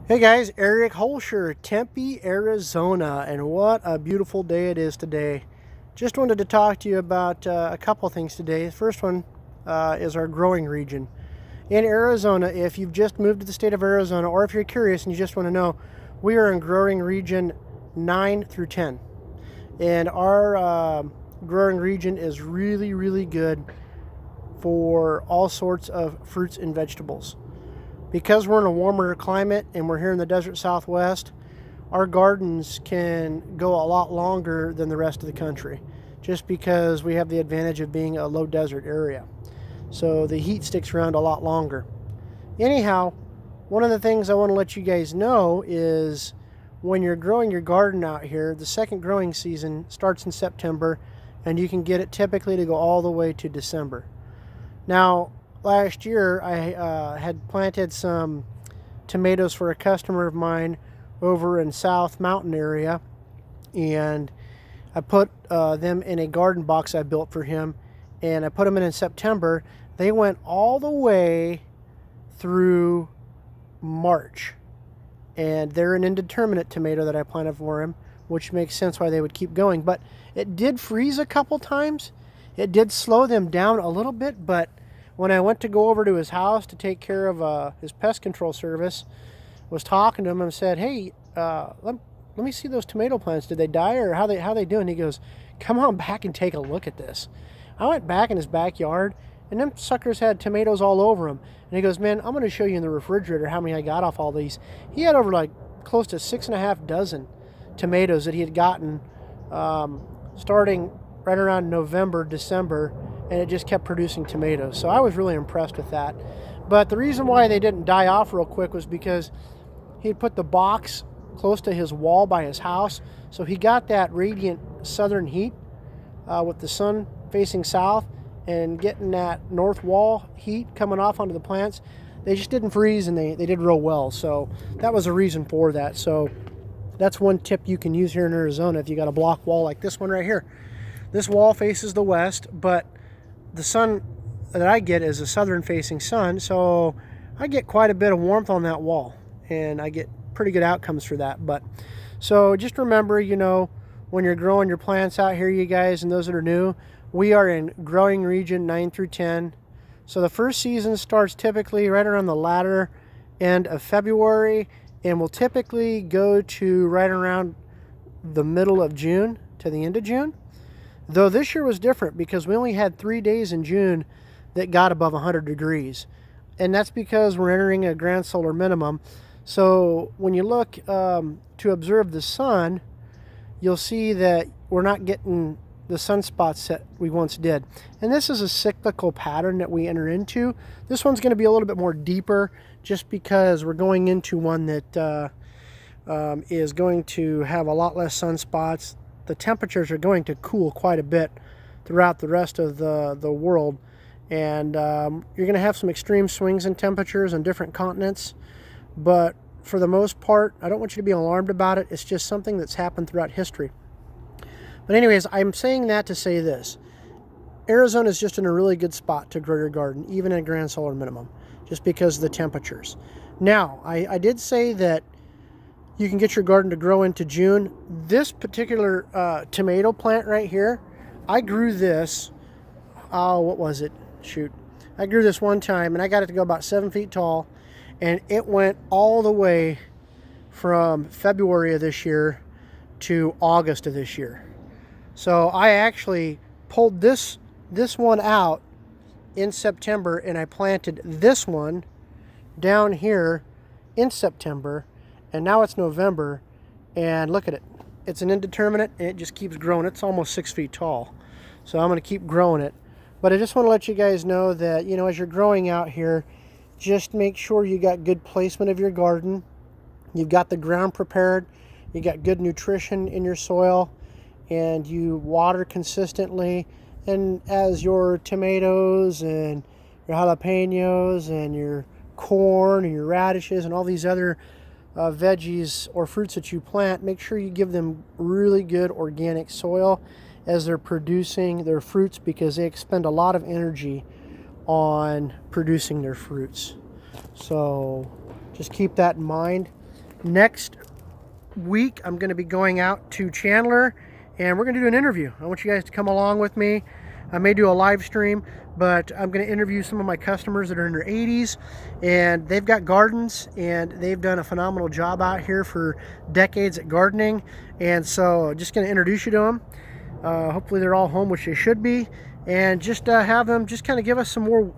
Hey guys, Eric Holscher, Tempe, Arizona, and what a beautiful day it is today. Just wanted to talk to you about a couple things today. The first one is our growing region. In Arizona, if you've just moved to the state of Arizona, or if you're curious and you just want to know, we are in growing region 9 through 10. And our growing region is really, really good for all sorts of fruits and vegetables. Because we're in a warmer climate and we're here in the desert southwest, our gardens can go a lot longer than the rest of the country just because we have the advantage of being a low desert area. So the heat sticks around a lot longer. Anyhow, one of the things I want to let you guys know is when you're growing your garden out here, the second growing season starts in September and you can get it typically to go all the way to December. Now, last year I had planted some tomatoes for a customer of mine over in South Mountain area, and I put them in a garden box I built for him, and I put them in September. They went all the way through March, and they're an indeterminate tomato that I planted for him, which makes sense why they would keep going. But it did freeze a couple times. It did slow them down a little bit, but when I went to go over to his house to take care of his pest control service, was talking to him and said, "Hey, let me see those tomato plants. Did they die or how they doing?" He goes, "Come on back and take a look at this." I went back in his backyard, and them suckers had tomatoes all over them. And he goes, "Man, I'm going to show you in the refrigerator how many I got off all these." He had over like close to 6.5 dozen tomatoes that he had gotten starting right around November, December, and it just kept producing tomatoes. So I was really impressed with that. But the reason why they didn't die off real quick was because he put the box close to his wall by his house, so he got that radiant southern heat with the sun facing south and getting that north wall heat coming off onto the plants. They just didn't freeze, and they did real well. So that was a reason for that. So that's one tip you can use here in Arizona if you got a block wall like this one right here. This wall faces the west, but the sun that I get is a southern facing sun, so I get quite a bit of warmth on that wall, and I get pretty good outcomes for that. But so just remember, when you're growing your plants out here, you guys, and those that are new, we are in growing region 9 through 10. So the first season starts typically right around the latter end of February and will typically go to right around the middle of June to the end of June. Though this year was different because we only had 3 days in June that got above 100 degrees. And that's because we're entering a grand solar minimum. So when you look to observe the sun, you'll see that we're not getting the sunspots that we once did. And this is a cyclical pattern that we enter into. This one's going to be a little bit more deeper just because we're going into one that is going to have a lot less sunspots. The temperatures are going to cool quite a bit throughout the rest of the world, and you're going to have some extreme swings in temperatures on different continents, but for the most part, I don't want you to be alarmed about it. It's just something that's happened throughout history. But anyways, I'm saying that to say this. Arizona is just in a really good spot to grow your garden, even at grand solar minimum, just because of the temperatures. Now, I did say that you can get your garden to grow into June. This particular tomato plant right here, I grew this, what was it? Shoot. I grew this one time, and I got it to go about 7 feet tall, and it went all the way from February of this year to August of this year. So I actually pulled this one out in September, and I planted this one down here in September, and now it's November, and look at it. It's an indeterminate, and it just keeps growing. It's almost 6 feet tall, so I'm going to keep growing it. But I just want to let you guys know that, as you're growing out here, just make sure you got good placement of your garden. You've got the ground prepared. You got good nutrition in your soil, and you water consistently. And as your tomatoes and your jalapenos and your corn and your radishes and all these other veggies or fruits that you plant, make sure you give them really good organic soil as they're producing their fruits, because they expend a lot of energy on producing their fruits. So just keep that in mind. Next week, I'm going to be going out to Chandler, and we're going to do an interview. I want you guys to come along with me. I may do a live stream, but I'm going to interview some of my customers that are in their 80s, and they've got gardens, and they've done a phenomenal job out here for decades at gardening. And so just going to introduce you to them. Hopefully they're all home, which they should be, and just have them just kind of give us some more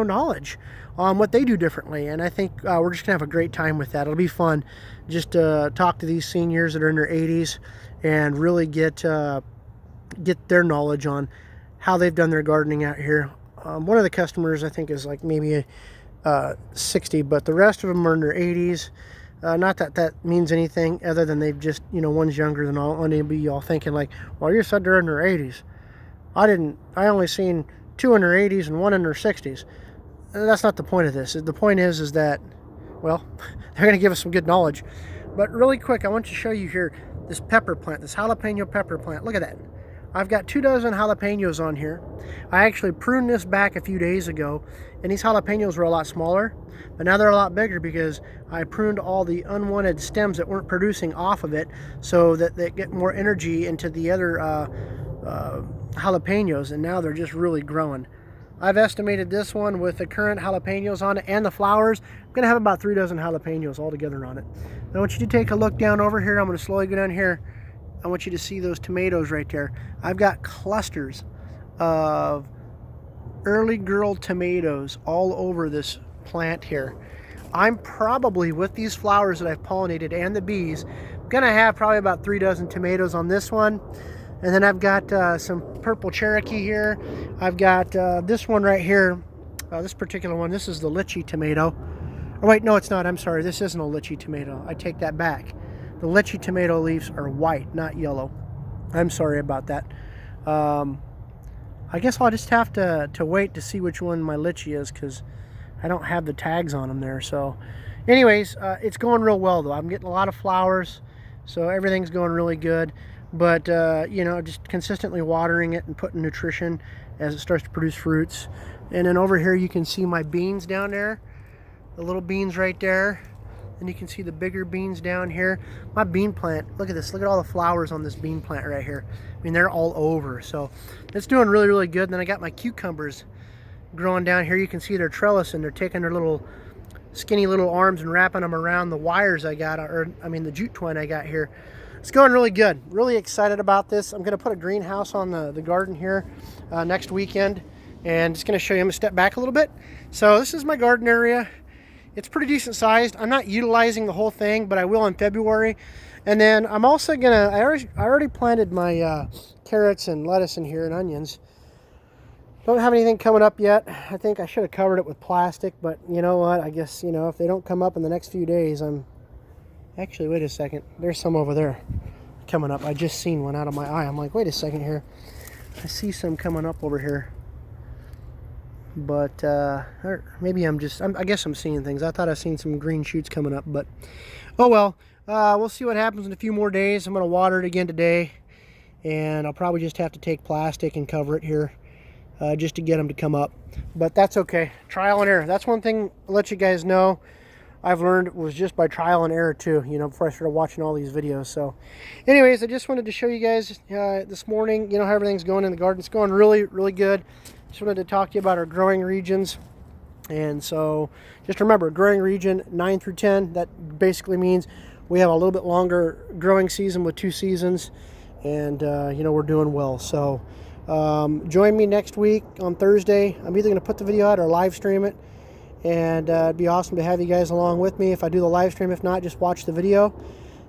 knowledge on what they do differently. And I think we're just gonna have a great time with that. It'll be fun just to talk to these seniors that are in their 80s and really get their knowledge on how they've done their gardening out here. One of the customers I think is like maybe 60, but the rest of them are in their 80s. Not that that means anything other than they've just, one's younger than all, and they'll be all thinking like, well, you said they're in their 80s. I only seen 2 in their 80s and 1 in their 60s. That's not the point of this. The point is that, well, they're going to give us some good knowledge. But really quick, I want to show you here this pepper plant, this jalapeno pepper plant. Look at that. I've got 2 dozen jalapenos on here. I actually pruned this back a few days ago, and these jalapenos were a lot smaller, but now they're a lot bigger because I pruned all the unwanted stems that weren't producing off of it so that they get more energy into the other jalapenos, and now they're just really growing. I've estimated this one with the current jalapenos on it and the flowers, I'm going to have about 3 dozen jalapenos altogether on it. I want you to take a look down over here. I'm going to slowly go down here. I want you to see those tomatoes right there. I've got clusters of early girl tomatoes all over this plant here. I'm probably, with these flowers that I've pollinated and the bees, going to have probably about 3 dozen tomatoes on this one. And then I've got some purple Cherokee here. I've got this one right here, this particular one. This is the lychee tomato. Oh wait, no it's not, I'm sorry, this isn't a lychee tomato. I take that back. The lychee tomato leaves are white, not yellow. I'm sorry about that. I guess I'll just have to wait to see which one my lychee is, because I don't have the tags on them there. So anyways, it's going real well though. I'm getting a lot of flowers, so everything's going really good. But just consistently watering it and putting nutrition as it starts to produce fruits. And then over here you can see my beans down there, the little beans right there. And you can see the bigger beans down here. My bean plant, look at this, look at all the flowers on this bean plant right here. I mean, they're all over, so it's doing really, really good. And then I got my cucumbers growing down here. You can see their trellis, and they're taking their little skinny little arms and wrapping them around the wires I got, the jute twine I got here. It's going really good. Really excited about this. I'm going to put a greenhouse on the garden here next weekend, and just going to show you. I'm going to step back a little bit. So this is my garden area. It's pretty decent sized. I'm not utilizing the whole thing, but I will in February. And then I'm also going to, I already planted my carrots and lettuce in here and onions. Don't have anything coming up yet. I think I should have covered it with plastic, but you know what? I guess, if they don't come up in the next few days, Actually, wait a second. There's some over there coming up. I just seen one out of my eye. I'm like, wait a second here. I see some coming up over here. But or maybe I guess I'm seeing things. I thought I seen some green shoots coming up, but oh well. We'll see what happens in a few more days. I'm going to water it again today, and I'll probably just have to take plastic and cover it here just to get them to come up. But that's okay. Trial and error. That's one thing I'll let you guys know I've learned was just by trial and error too, before I started watching all these videos. So anyways, I just wanted to show you guys this morning, how everything's going in the garden. It's going really, really good. Just wanted to talk to you about our growing regions. And so just remember, growing region 9 through 10, that basically means we have a little bit longer growing season with 2 seasons, and we're doing well. So join me next week on Thursday. I'm either going to put the video out or live stream it, and it'd be awesome to have you guys along with me if I do the live stream. If not, just watch the video.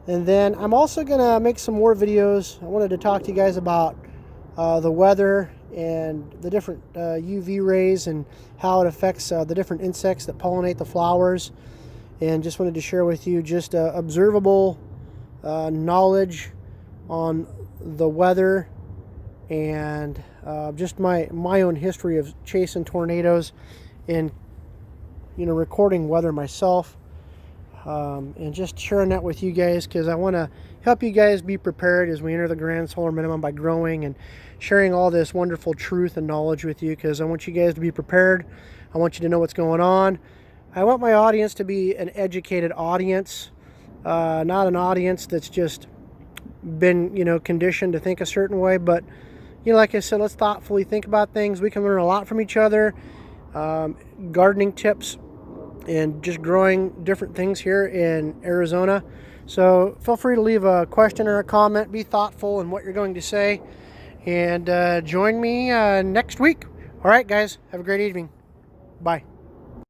And then I'm also going to make some more videos. I wanted to talk to you guys about the weather and the different UV rays and how it affects the different insects that pollinate the flowers. And just wanted to share with you just observable knowledge on the weather, and just my own history of chasing tornadoes and recording weather myself, and just sharing that with you guys, because I want to help you guys be prepared as we enter the grand solar minimum by growing and sharing all this wonderful truth and knowledge with you, because I want you guys to be prepared. I want you to know what's going on. I want my audience to be an educated audience, not an audience that's just been, conditioned to think a certain way, but, like I said, let's thoughtfully think about things. We can learn a lot from each other. Gardening tips and just growing different things here in Arizona. So feel free to leave a question or a comment. Be thoughtful in what you're going to say. And join me next week. All right, guys. Have a great evening. Bye.